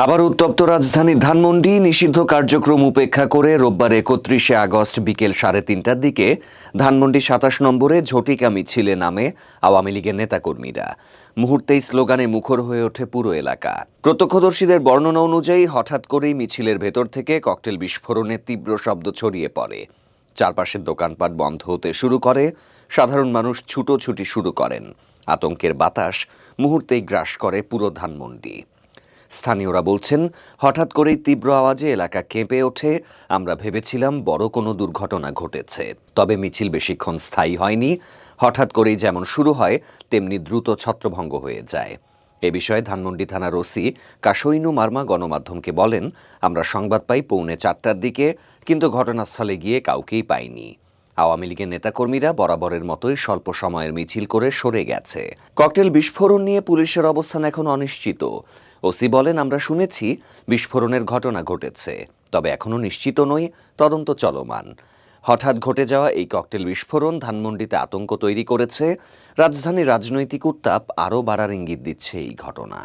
আবার উত্তপ্ত রাজধানী ধানমন্ডি নিষিদ্ধ কার্যক্রম উপেক্ষা করে রোববার ৩১ আগস্ট বিকেল ৩:৩০টার দিকে ধানমন্ডি ২৭ নম্বরে ঝটিকা মিছিলে নামে আওয়ামী লীগের নেতাকর্মীরা। মুহূর্তেই স্লোগানে মুখর হয়ে ওঠে পুরো এলাকা। প্রত্যক্ষদর্শীদের বর্ণনা অনুযায়ী হঠাৎ করেই মিছিলের ভেতর থেকে ককটেল বিস্ফোরণের তীব্র শব্দ ছড়িয়ে পড়ে। চারপাশের দোকানপাট বন্ধ হতে শুরু করে, সাধারণ মানুষ ছুটোছুটি শুরু করেন। আতঙ্কের বাতাস মুহূর্তেই গ্রাস করে পুরো ধানমন্ডি। স্থানীয়রা বলছেন, হঠাৎ করেই তীব্র আওয়াজে এলাকা কেঁপে ওঠে। আমরা ভেবেছিলাম বড় কোনো দুর্ঘটনা ঘটেছে। তবে মিছিল বেশিক্ষণ স্থায়ী হয়নি। হঠাৎ করেই যেমন শুরু হয় তেমনি দ্রুত ছত্রভঙ্গ হয়ে যায়। এ বিষয়ে ধানমন্ডি থানার ওসি কাশৈনু মার্মা গণমাধ্যমকে বলেন, আমরা সংবাদ পাই পৌনে 4টার দিকে, কিন্তু ঘটনাস্থলে গিয়ে কাউকেই পাইনি। আওয়ামী লীগের নেতাকর্মীরা বরাবরের মতোই স্বল্প সময়ের মিছিল করে সরে গেছে। ককটেল বিস্ফোরণ নিয়ে পুলিশের অবস্থান এখন অনিশ্চিত। ওসি বলেন, আমরা শুনেছি বিস্ফোরণের ঘটনা ঘটেছে, তবে এখনও নিশ্চিত নই, তদন্ত চলমান। হঠাৎ ঘটে যাওয়া এই ককটেল বিস্ফোরণ ধানমন্ডিতে আতঙ্ক তৈরি করেছে। রাজধানীর রাজনৈতিক উত্তাপ আরও বাড়ার ইঙ্গিত দিচ্ছে এই ঘটনা।